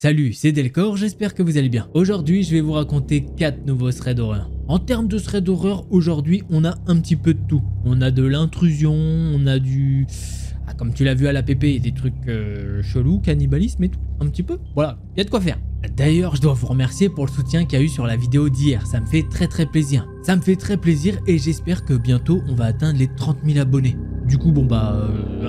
Salut, c'est Delcor, j'espère que vous allez bien. Aujourd'hui, je vais vous raconter 4 nouveaux threads d'horreur. En termes de threads d'horreur, aujourd'hui, on a un petit peu de tout. On a de l'intrusion, on a du... comme tu l'as vu à la PP, des trucs chelous, cannibalisme et tout, un petit peu. Voilà, il y a de quoi faire. D'ailleurs, je dois vous remercier pour le soutien qu'il y a eu sur la vidéo d'hier, ça me fait très plaisir. Ça me fait très plaisir et j'espère que bientôt, on va atteindre les 30 000 abonnés. Du coup,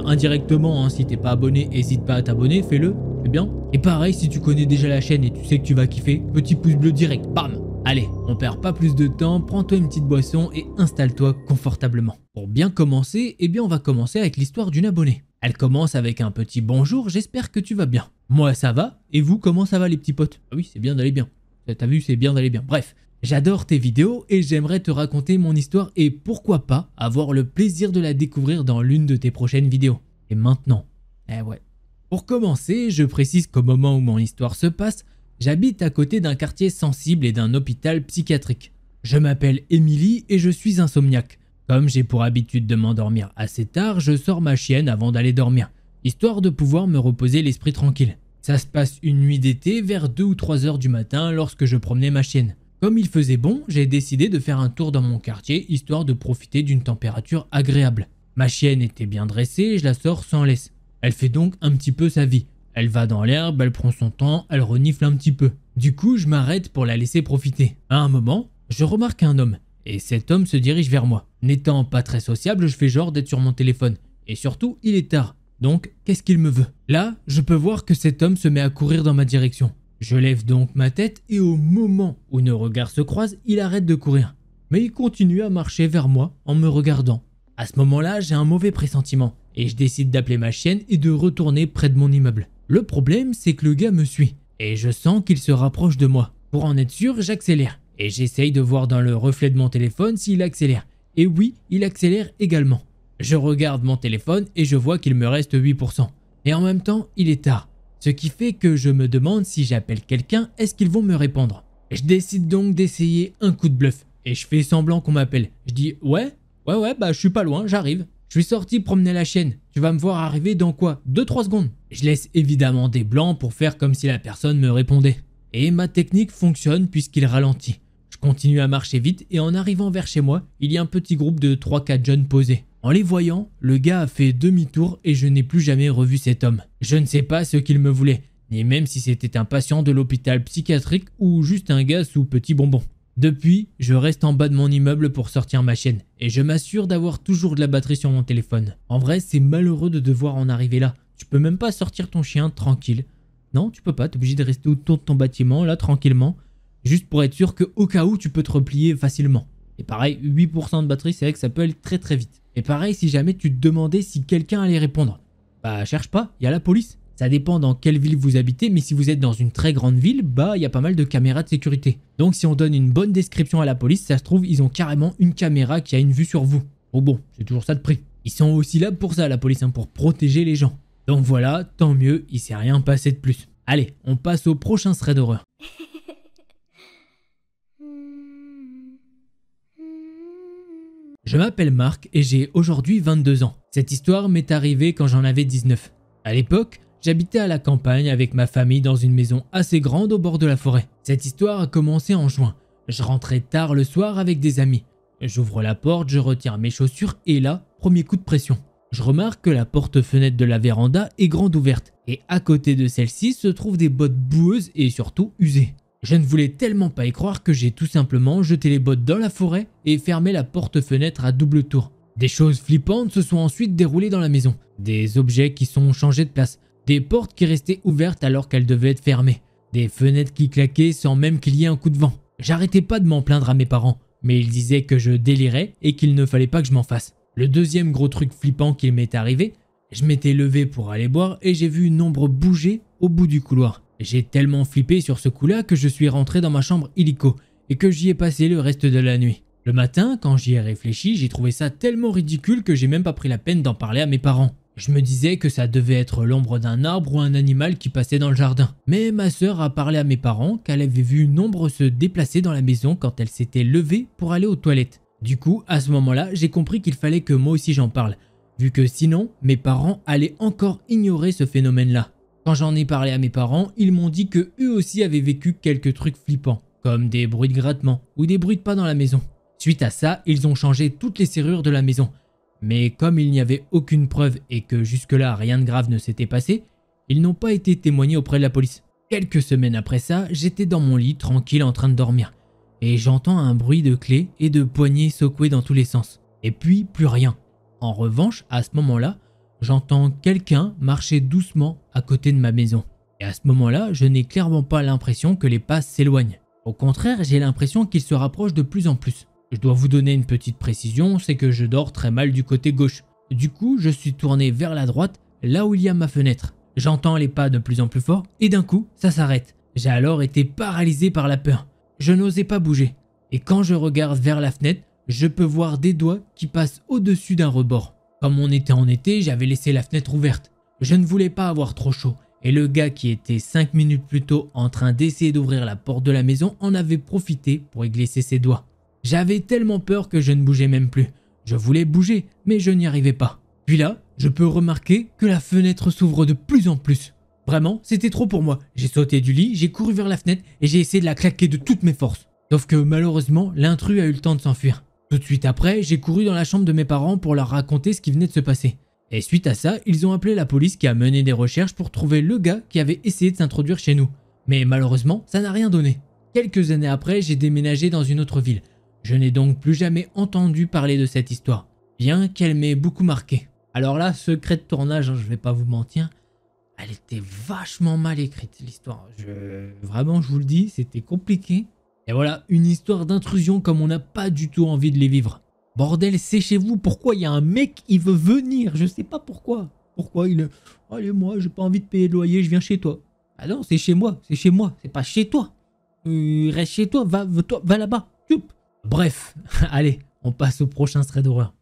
indirectement, si t'es pas abonné, n'hésite pas à t'abonner, fais-le, c'est bien. Et pareil, si tu connais déjà la chaîne et tu sais que tu vas kiffer, petit pouce bleu direct, bam. Allez, on perd pas plus de temps, prends-toi une petite boisson et installe-toi confortablement. Pour bien commencer, on va commencer avec l'histoire d'une abonnée. Elle commence avec un petit bonjour, j'espère que tu vas bien. Moi ça va, et vous comment ça va les petits potes? Ah oui, c'est bien d'aller bien. T'as vu, c'est bien d'aller bien. Bref, j'adore tes vidéos et j'aimerais te raconter mon histoire et pourquoi pas avoir le plaisir de la découvrir dans l'une de tes prochaines vidéos. Et maintenant, ouais. Pour commencer, je précise qu'au moment où mon histoire se passe, j'habite à côté d'un quartier sensible et d'un hôpital psychiatrique. Je m'appelle Émilie et je suis insomniaque. Comme j'ai pour habitude de m'endormir assez tard, je sors ma chienne avant d'aller dormir, histoire de pouvoir me reposer l'esprit tranquille. Ça se passe une nuit d'été vers 2 ou 3 heures du matin lorsque je promenais ma chienne. Comme il faisait bon, j'ai décidé de faire un tour dans mon quartier histoire de profiter d'une température agréable. Ma chienne était bien dressée et je la sors sans laisse. Elle fait donc un petit peu sa vie. Elle va dans l'herbe, elle prend son temps, elle renifle un petit peu. Du coup, je m'arrête pour la laisser profiter. À un moment, je remarque un homme. Et cet homme se dirige vers moi. N'étant pas très sociable, je fais genre d'être sur mon téléphone. Et surtout, il est tard. Donc, qu'est-ce qu'il me veut? Là, je peux voir que cet homme se met à courir dans ma direction. Je lève donc ma tête et au moment où nos regards se croisent, il arrête de courir. Mais il continue à marcher vers moi en me regardant. À ce moment-là, j'ai un mauvais pressentiment. Et je décide d'appeler ma chienne et de retourner près de mon immeuble. Le problème, c'est que le gars me suit. Et je sens qu'il se rapproche de moi. Pour en être sûr, j'accélère. Et j'essaye de voir dans le reflet de mon téléphone s'il accélère. Et oui, il accélère également. Je regarde mon téléphone et je vois qu'il me reste 8%. Et en même temps, il est tard. Ce qui fait que je me demande si j'appelle quelqu'un, est-ce qu'ils vont me répondre? Je décide donc d'essayer un coup de bluff. Et je fais semblant qu'on m'appelle. Je dis ouais, je suis pas loin, j'arrive. Je suis sorti promener la chienne. Tu vas me voir arriver dans quoi? 2-3 secondes. Je laisse évidemment des blancs pour faire comme si la personne me répondait. Et ma technique fonctionne puisqu'il ralentit. Je continue à marcher vite et en arrivant vers chez moi, il y a un petit groupe de 3-4 jeunes posés. En les voyant, le gars a fait demi-tour et je n'ai plus jamais revu cet homme. Je ne sais pas ce qu'il me voulait, ni même si c'était un patient de l'hôpital psychiatrique ou juste un gars sous petit bonbon. Depuis, je reste en bas de mon immeuble pour sortir ma chienne et je m'assure d'avoir toujours de la batterie sur mon téléphone. En vrai, c'est malheureux de devoir en arriver là. Tu peux même pas sortir ton chien tranquille. Non, tu peux pas, t'es obligé de rester autour de ton bâtiment là tranquillement, juste pour être sûr qu'au cas où tu peux te replier facilement. Et pareil, 8% de batterie, c'est vrai que ça peut aller très vite. Et pareil, si jamais tu te demandais si quelqu'un allait répondre, cherche pas, il y a la police. Ça dépend dans quelle ville vous habitez, mais si vous êtes dans une très grande ville, il y a pas mal de caméras de sécurité. Donc si on donne une bonne description à la police, ça se trouve, ils ont carrément une caméra qui a une vue sur vous. Oh bon, c'est toujours ça de prix. Ils sont aussi là pour ça, la police, pour protéger les gens. Donc voilà, tant mieux, il s'est rien passé de plus. Allez, on passe au prochain thread d'horreur. Je m'appelle Marc et j'ai aujourd'hui 22 ans. Cette histoire m'est arrivée quand j'en avais 19. À l'époque, j'habitais à la campagne avec ma famille dans une maison assez grande au bord de la forêt. Cette histoire a commencé en juin. Je rentrais tard le soir avec des amis. J'ouvre la porte, je retire mes chaussures et là, premier coup de pression. Je remarque que la porte-fenêtre de la véranda est grande ouverte et à côté de celle-ci se trouvent des bottes boueuses et surtout usées. Je ne voulais tellement pas y croire que j'ai tout simplement jeté les bottes dans la forêt et fermé la porte-fenêtre à double tour. Des choses flippantes se sont ensuite déroulées dans la maison. Des objets qui sont changés de place. Des portes qui restaient ouvertes alors qu'elles devaient être fermées. Des fenêtres qui claquaient sans même qu'il y ait un coup de vent. J'arrêtais pas de m'en plaindre à mes parents, mais ils disaient que je délirais et qu'il ne fallait pas que je m'en fasse. Le deuxième gros truc flippant qui m'est arrivé, je m'étais levé pour aller boire et j'ai vu une ombre bouger au bout du couloir. J'ai tellement flippé sur ce coup-là que je suis rentré dans ma chambre illico et que j'y ai passé le reste de la nuit. Le matin, quand j'y ai réfléchi, j'ai trouvé ça tellement ridicule que j'ai même pas pris la peine d'en parler à mes parents. Je me disais que ça devait être l'ombre d'un arbre ou un animal qui passait dans le jardin. Mais ma sœur a parlé à mes parents qu'elle avait vu une ombre se déplacer dans la maison quand elle s'était levée pour aller aux toilettes. Du coup, à ce moment-là, j'ai compris qu'il fallait que moi aussi j'en parle, vu que sinon, mes parents allaient encore ignorer ce phénomène-là. Quand j'en ai parlé à mes parents, ils m'ont dit que eux aussi avaient vécu quelques trucs flippants, comme des bruits de grattement ou des bruits de pas dans la maison. Suite à ça, ils ont changé toutes les serrures de la maison. Mais comme il n'y avait aucune preuve et que jusque-là rien de grave ne s'était passé, ils n'ont pas été témoignés auprès de la police. Quelques semaines après ça, j'étais dans mon lit tranquille en train de dormir. Et j'entends un bruit de clés et de poignées secouées dans tous les sens. Et puis plus rien. En revanche, à ce moment-là, j'entends quelqu'un marcher doucement à côté de ma maison. Et à ce moment-là, je n'ai clairement pas l'impression que les pas s'éloignent. Au contraire, j'ai l'impression qu'ils se rapprochent de plus en plus. Je dois vous donner une petite précision, c'est que je dors très mal du côté gauche. Du coup, je suis tourné vers la droite, là où il y a ma fenêtre. J'entends les pas de plus en plus fort et d'un coup, ça s'arrête. J'ai alors été paralysé par la peur. Je n'osais pas bouger. Et quand je regarde vers la fenêtre, je peux voir des doigts qui passent au-dessus d'un rebord. Comme on était en été, j'avais laissé la fenêtre ouverte. Je ne voulais pas avoir trop chaud. Et le gars qui était 5 minutes plus tôt en train d'essayer d'ouvrir la porte de la maison en avait profité pour y glisser ses doigts. J'avais tellement peur que je ne bougeais même plus. Je voulais bouger, mais je n'y arrivais pas. Puis là, je peux remarquer que la fenêtre s'ouvre de plus en plus. Vraiment, c'était trop pour moi. J'ai sauté du lit, j'ai couru vers la fenêtre et j'ai essayé de la claquer de toutes mes forces. Sauf que malheureusement, l'intrus a eu le temps de s'enfuir. Tout de suite après, j'ai couru dans la chambre de mes parents pour leur raconter ce qui venait de se passer. Et suite à ça, ils ont appelé la police qui a mené des recherches pour trouver le gars qui avait essayé de s'introduire chez nous. Mais malheureusement, ça n'a rien donné. Quelques années après, j'ai déménagé dans une autre ville. Je n'ai donc plus jamais entendu parler de cette histoire, bien qu'elle m'ait beaucoup marqué. Alors là, secret de tournage, je vais pas vous mentir, elle était vachement mal écrite l'histoire. Vraiment, je vous le dis, c'était compliqué. Et voilà, une histoire d'intrusion comme on n'a pas du tout envie de les vivre. Bordel, c'est chez vous, pourquoi il y a un mec qui veut venir? Je sais pas pourquoi. Pourquoi il... Allez, moi, j'ai pas envie de payer le loyer, je viens chez toi. Ah non, c'est chez moi, c'est pas chez toi. Reste chez toi, va là-bas. Youp. Bref, allez, on passe au prochain thread d'horreur.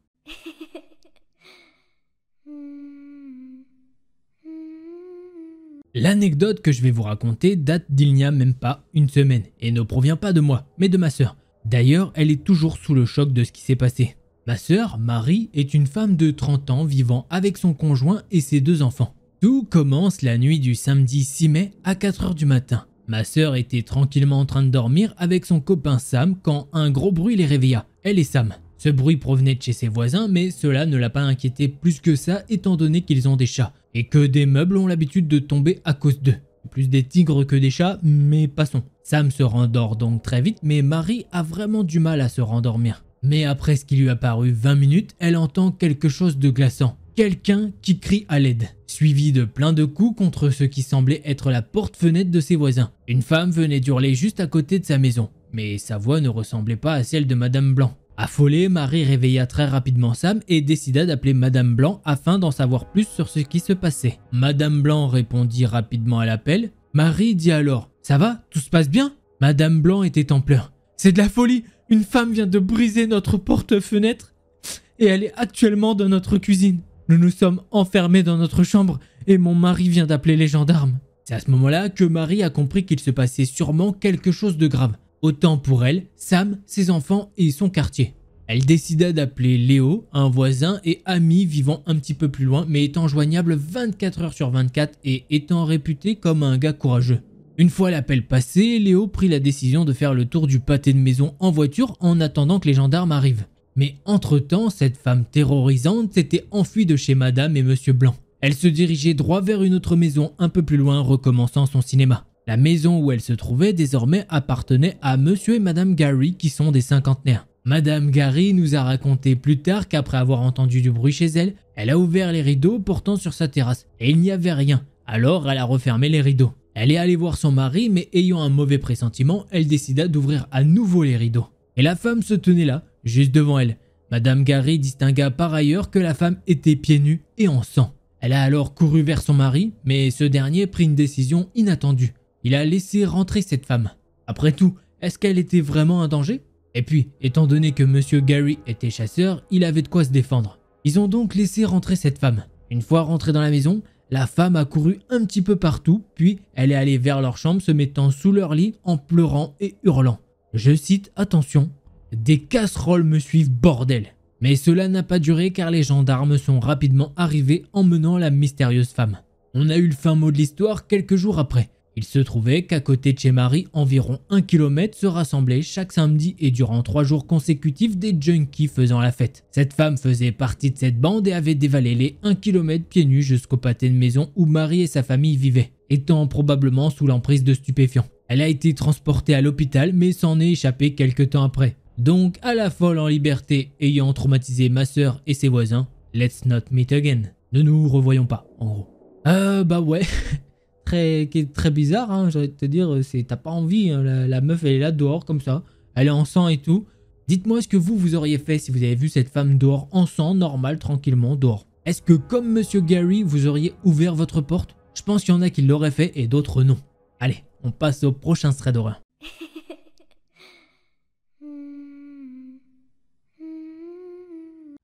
L'anecdote que je vais vous raconter date d'il n'y a même pas une semaine et ne provient pas de moi, mais de ma sœur. D'ailleurs, elle est toujours sous le choc de ce qui s'est passé. Ma sœur, Marie, est une femme de 30 ans vivant avec son conjoint et ses 2 enfants. Tout commence la nuit du samedi 6 mai à 4 h du matin. Ma sœur était tranquillement en train de dormir avec son copain Sam quand un gros bruit les réveilla, elle et Sam. Ce bruit provenait de chez ses voisins, mais cela ne l'a pas inquiété plus que ça étant donné qu'ils ont des chats et que des meubles ont l'habitude de tomber à cause d'eux. Plus des tigres que des chats, mais passons. Sam se rendort donc très vite, mais Marie a vraiment du mal à se rendormir. Mais après ce qui lui a paru 20 minutes, elle entend quelque chose de glaçant. Quelqu'un qui crie à l'aide, suivi de plein de coups contre ce qui semblait être la porte-fenêtre de ses voisins. Une femme venait d'hurler juste à côté de sa maison, mais sa voix ne ressemblait pas à celle de Madame Blanc. Affolée, Marie réveilla très rapidement Sam et décida d'appeler Madame Blanc afin d'en savoir plus sur ce qui se passait. Madame Blanc répondit rapidement à l'appel. Marie dit alors « Ça va? Tout se passe bien ?» Madame Blanc était en pleurs. « C'est de la folie! Une femme vient de briser notre porte-fenêtre et elle est actuellement dans notre cuisine. Nous nous sommes enfermés dans notre chambre et mon mari vient d'appeler les gendarmes. » C'est à ce moment-là que Marie a compris qu'il se passait sûrement quelque chose de grave. Autant pour elle, Sam, ses enfants et son quartier. Elle décida d'appeler Léo, un voisin et ami vivant un petit peu plus loin mais étant joignable 24 h sur 24 et étant réputé comme un gars courageux. Une fois l'appel passé, Léo prit la décision de faire le tour du pâté de maison en voiture en attendant que les gendarmes arrivent. Mais entre-temps, cette femme terrorisante s'était enfuie de chez Madame et Monsieur Blanc. Elle se dirigeait droit vers une autre maison un peu plus loin, recommençant son cinéma. La maison où elle se trouvait désormais appartenait à Monsieur et Madame Gary qui sont des cinquantenaires. Madame Gary nous a raconté plus tard qu'après avoir entendu du bruit chez elle, elle a ouvert les rideaux portant sur sa terrasse et il n'y avait rien. Alors elle a refermé les rideaux. Elle est allée voir son mari mais ayant un mauvais pressentiment, elle décida d'ouvrir à nouveau les rideaux. Et la femme se tenait là, juste devant elle. Madame Gary distingua par ailleurs que la femme était pieds nus et en sang. Elle a alors couru vers son mari, mais ce dernier prit une décision inattendue. Il a laissé rentrer cette femme. Après tout, est-ce qu'elle était vraiment un danger? Et puis, étant donné que Monsieur Gary était chasseur, il avait de quoi se défendre. Ils ont donc laissé rentrer cette femme. Une fois rentrée dans la maison, la femme a couru un petit peu partout, puis elle est allée vers leur chambre se mettant sous leur lit en pleurant et hurlant. Je cite, attention, « Des casseroles me suivent, bordel !» Mais cela n'a pas duré car les gendarmes sont rapidement arrivés emmenant la mystérieuse femme. On a eu le fin mot de l'histoire quelques jours après. Il se trouvait qu'à côté de chez Marie, environ 1 km se rassemblaient chaque samedi et durant 3 jours consécutifs des junkies faisant la fête. Cette femme faisait partie de cette bande et avait dévalé les 1 km pieds nus jusqu'au pâté de maison où Marie et sa famille vivaient, étant probablement sous l'emprise de stupéfiants. Elle a été transportée à l'hôpital mais s'en est échappée quelques temps après. Donc à la folle en liberté ayant traumatisé ma sœur et ses voisins, let's not meet again. Ne nous revoyons pas, en gros. Bah ouais... qui est très bizarre, hein, j'aurais te dire, t'as pas envie, hein, la meuf elle est là dehors comme ça, elle est en sang et tout. Dites-moi ce que vous auriez fait si vous avez vu cette femme dehors en sang, normal, tranquillement, dehors. Est-ce que comme Monsieur Gary, vous auriez ouvert votre porte? Je pense qu'il y en a qui l'auraient fait et d'autres non. Allez, on passe au prochain thread d'horreur.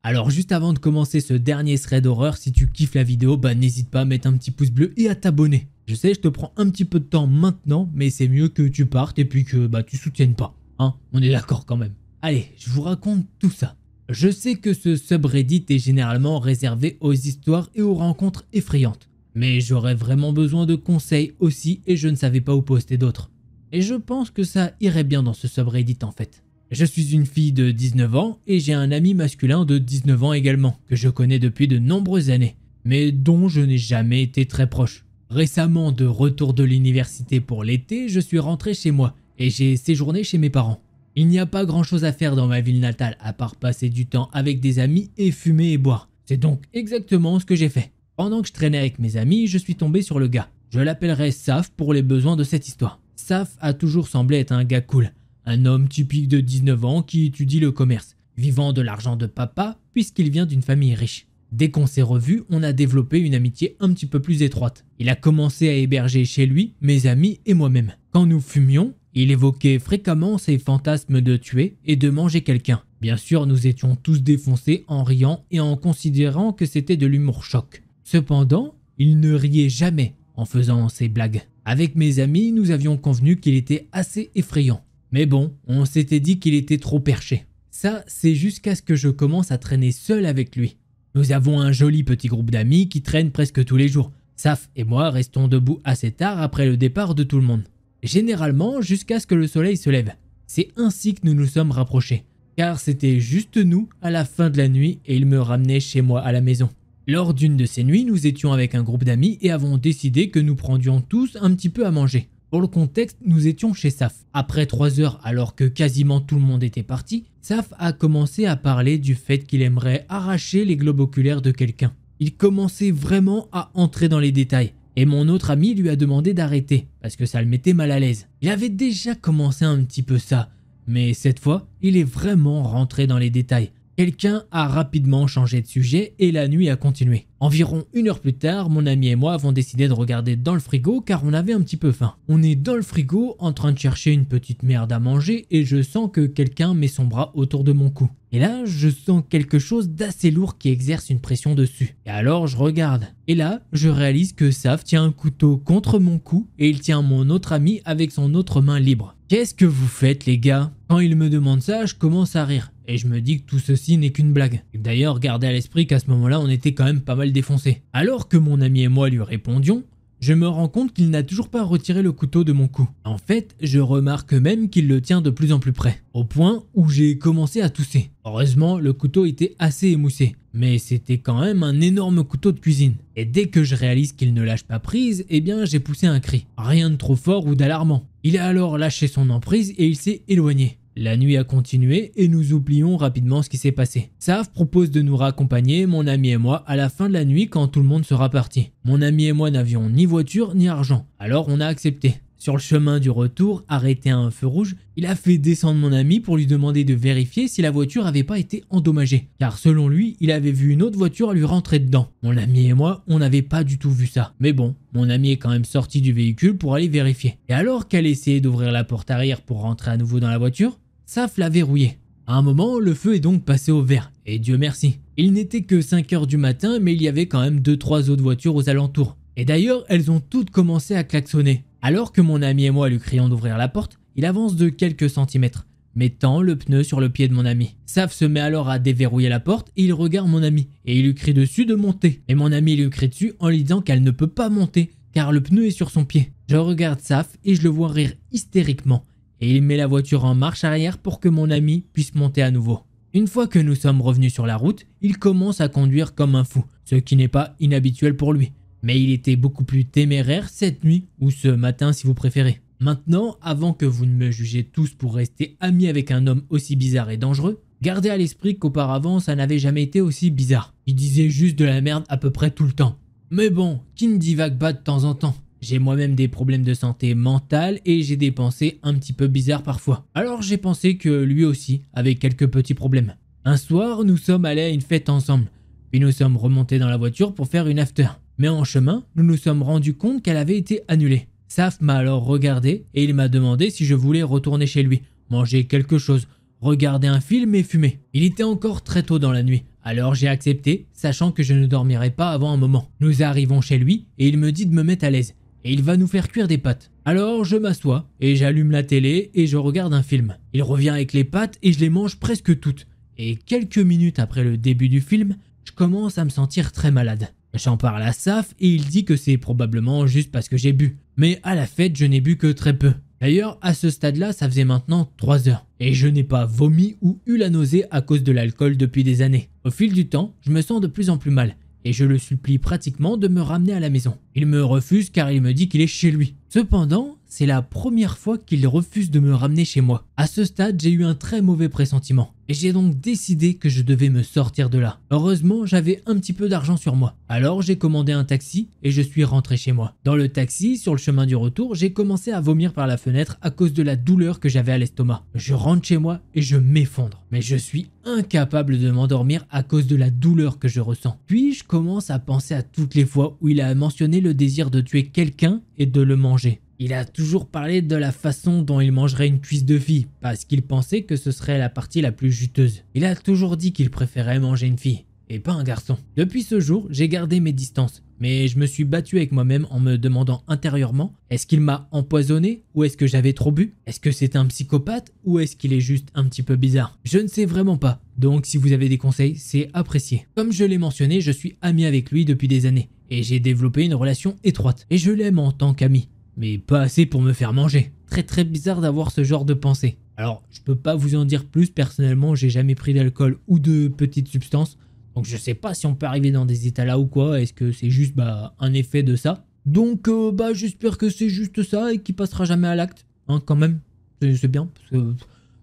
Alors juste avant de commencer ce dernier thread d'horreur, si tu kiffes la vidéo, bah n'hésite pas à mettre un petit pouce bleu et à t'abonner. Je sais, je te prends un petit peu de temps maintenant, mais c'est mieux que tu partes et puis que tu soutiennes pas. Hein, on est d'accord quand même. Allez, je vous raconte tout ça. Je sais que ce subreddit est généralement réservé aux histoires et aux rencontres effrayantes. Mais j'aurais vraiment besoin de conseils aussi et je ne savais pas où poster d'autres. Et je pense que ça irait bien dans ce subreddit en fait. Je suis une fille de 19 ans et j'ai un ami masculin de 19 ans également, que je connais depuis de nombreuses années, mais dont je n'ai jamais été très proche. Récemment, de retour de l'université pour l'été, je suis rentré chez moi et j'ai séjourné chez mes parents. Il n'y a pas grand chose à faire dans ma ville natale à part passer du temps avec des amis et fumer et boire. C'est donc exactement ce que j'ai fait. Pendant que je traînais avec mes amis, je suis tombé sur le gars. Je l'appellerai Saf pour les besoins de cette histoire. Saf a toujours semblé être un gars cool. Un homme typique de 19 ans qui étudie le commerce, vivant de l'argent de papa puisqu'il vient d'une famille riche. Dès qu'on s'est revus, on a développé une amitié un petit peu plus étroite. Il a commencé à héberger chez lui mes amis et moi-même. Quand nous fumions, il évoquait fréquemment ses fantasmes de tuer et de manger quelqu'un. Bien sûr, nous étions tous défoncés en riant et en considérant que c'était de l'humour choc. Cependant, il ne riait jamais en faisant ces blagues. Avec mes amis, nous avions convenu qu'il était assez effrayant. Mais bon, on s'était dit qu'il était trop perché. Ça, c'est jusqu'à ce que je commence à traîner seul avec lui. Nous avons un joli petit groupe d'amis qui traînent presque tous les jours. Saf et moi restons debout assez tard après le départ de tout le monde. Généralement jusqu'à ce que le soleil se lève. C'est ainsi que nous nous sommes rapprochés. Car c'était juste nous à la fin de la nuit et il me ramenait chez moi à la maison. Lors d'une de ces nuits, nous étions avec un groupe d'amis et avons décidé que nous prendions tous un petit peu à manger. Pour le contexte, nous étions chez Saf. Après 3 heures, alors que quasiment tout le monde était parti, Saf a commencé à parler du fait qu'il aimerait arracher les globes oculaires de quelqu'un. Il commençait vraiment à entrer dans les détails. Et mon autre ami lui a demandé d'arrêter, parce que ça le mettait mal à l'aise. Il avait déjà commencé un petit peu ça, mais cette fois, il est vraiment rentré dans les détails. Quelqu'un a rapidement changé de sujet et la nuit a continué. Environ 1 heure plus tard, mon ami et moi avons décidé de regarder dans le frigo car on avait un petit peu faim. On est dans le frigo en train de chercher une petite merde à manger et je sens que quelqu'un met son bras autour de mon cou. Et là, je sens quelque chose d'assez lourd qui exerce une pression dessus. Et alors, je regarde. Et là, je réalise que Saf tient un couteau contre mon cou et il tient mon autre ami avec son autre main libre. Qu'est-ce que vous faites les gars? Quand il me demande ça, je commence à rire. Et je me dis que tout ceci n'est qu'une blague. D'ailleurs, gardez à l'esprit qu'à ce moment-là, on était quand même pas mal défoncés. Alors que mon ami et moi lui répondions, je me rends compte qu'il n'a toujours pas retiré le couteau de mon cou. En fait, je remarque même qu'il le tient de plus en plus près, au point où j'ai commencé à tousser. Heureusement, le couteau était assez émoussé, mais c'était quand même un énorme couteau de cuisine. Et dès que je réalise qu'il ne lâche pas prise, eh bien j'ai poussé un cri. Rien de trop fort ou d'alarmant. Il a alors lâché son emprise et il s'est éloigné. La nuit a continué et nous oublions rapidement ce qui s'est passé. Saf propose de nous raccompagner, mon ami et moi, à la fin de la nuit quand tout le monde sera parti. Mon ami et moi n'avions ni voiture ni argent, alors on a accepté. Sur le chemin du retour, arrêté à un feu rouge, il a fait descendre mon ami pour lui demander de vérifier si la voiture n'avait pas été endommagée. Car selon lui, il avait vu une autre voiture lui rentrer dedans. Mon ami et moi, on n'avait pas du tout vu ça. Mais bon, mon ami est quand même sorti du véhicule pour aller vérifier. Et alors qu'elle essayait d'ouvrir la porte arrière pour rentrer à nouveau dans la voiture, Saf l'a verrouillé. À un moment, le feu est donc passé au vert, et Dieu merci. Il n'était que 5 heures du matin, mais il y avait quand même 2-3 autres voitures aux alentours. Et d'ailleurs, elles ont toutes commencé à klaxonner. Alors que mon ami et moi lui crions d'ouvrir la porte, il avance de quelques centimètres. mettant le pneu sur le pied de mon ami. Saf se met alors à déverrouiller la porte et il regarde mon ami et il lui crie dessus de monter. Et mon ami lui crie dessus en lui disant qu'elle ne peut pas monter car le pneu est sur son pied. Je regarde Saf et je le vois rire hystériquement et il met la voiture en marche arrière pour que mon ami puisse monter à nouveau. Une fois que nous sommes revenus sur la route, il commence à conduire comme un fou, ce qui n'est pas inhabituel pour lui. Mais il était beaucoup plus téméraire cette nuit ou ce matin si vous préférez. Maintenant, avant que vous ne me jugez tous pour rester amis avec un homme aussi bizarre et dangereux, gardez à l'esprit qu'auparavant ça n'avait jamais été aussi bizarre. Il disait juste de la merde à peu près tout le temps. Mais bon, qui ne divague pas de temps en temps? J'ai moi-même des problèmes de santé mentale et j'ai des pensées un petit peu bizarres parfois. Alors j'ai pensé que lui aussi avait quelques petits problèmes. Un soir, nous sommes allés à une fête ensemble, puis nous sommes remontés dans la voiture pour faire une after. Mais en chemin, nous nous sommes rendus compte qu'elle avait été annulée. Saf m'a alors regardé et il m'a demandé si je voulais retourner chez lui, manger quelque chose, regarder un film et fumer. Il était encore très tôt dans la nuit, alors j'ai accepté, sachant que je ne dormirais pas avant un moment. Nous arrivons chez lui et il me dit de me mettre à l'aise. Et il va nous faire cuire des pâtes. Alors je m'assois et j'allume la télé et je regarde un film. Il revient avec les pâtes et je les mange presque toutes. Et quelques minutes après le début du film, je commence à me sentir très malade. J'en parle à Saf et il dit que c'est probablement juste parce que j'ai bu. Mais à la fête, je n'ai bu que très peu. D'ailleurs, à ce stade-là, ça faisait maintenant 3 heures. Et je n'ai pas vomi ou eu la nausée à cause de l'alcool depuis des années. Au fil du temps, je me sens de plus en plus mal. Et je le supplie pratiquement de me ramener à la maison. Il me refuse car il me dit qu'il est chez lui. Cependant, c'est la première fois qu'il refuse de me ramener chez moi. À ce stade, j'ai eu un très mauvais pressentiment. Et j'ai donc décidé que je devais me sortir de là. Heureusement, j'avais un petit peu d'argent sur moi. Alors j'ai commandé un taxi et je suis rentré chez moi. Dans le taxi, sur le chemin du retour, j'ai commencé à vomir par la fenêtre à cause de la douleur que j'avais à l'estomac. Je rentre chez moi et je m'effondre. Mais je suis incapable de m'endormir à cause de la douleur que je ressens. Puis je commence à penser à toutes les fois où il a mentionné le désir de tuer quelqu'un et de le manger. Il a toujours parlé de la façon dont il mangerait une cuisse de fille, parce qu'il pensait que ce serait la partie la plus juteuse. Il a toujours dit qu'il préférait manger une fille, et pas un garçon. Depuis ce jour, j'ai gardé mes distances, mais je me suis battu avec moi-même en me demandant intérieurement, est-ce qu'il m'a empoisonné ou est-ce que j'avais trop bu? Est-ce que c'est un psychopathe ou est-ce qu'il est juste un petit peu bizarre? Je ne sais vraiment pas, donc si vous avez des conseils, c'est apprécié. Comme je l'ai mentionné, je suis ami avec lui depuis des années, et j'ai développé une relation étroite, et je l'aime en tant qu'ami. Mais pas assez pour me faire manger. Très bizarre d'avoir ce genre de pensée. Alors, je peux pas vous en dire plus, personnellement, j'ai jamais pris d'alcool ou de petites substances. Donc je sais pas si on peut arriver dans des états là ou quoi, est-ce que c'est juste un effet de ça. Donc j'espère que c'est juste ça et qu'il passera jamais à l'acte. Hein, quand même, c'est bien. Parce que...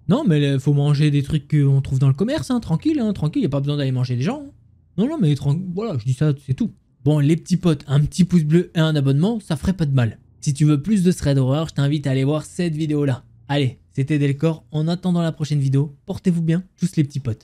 Non, mais faut manger des trucs qu'on trouve dans le commerce, hein, tranquille, y a pas besoin d'aller manger des gens. Hein. Non, mais voilà, je dis ça, c'est tout. Bon, les petits potes, un petit pouce bleu et un abonnement, ça ferait pas de mal. Si tu veux plus de threads d'horreur, je t'invite à aller voir cette vidéo là. Allez, c'était Delcor, en attendant la prochaine vidéo, portez-vous bien, tous les petits potes.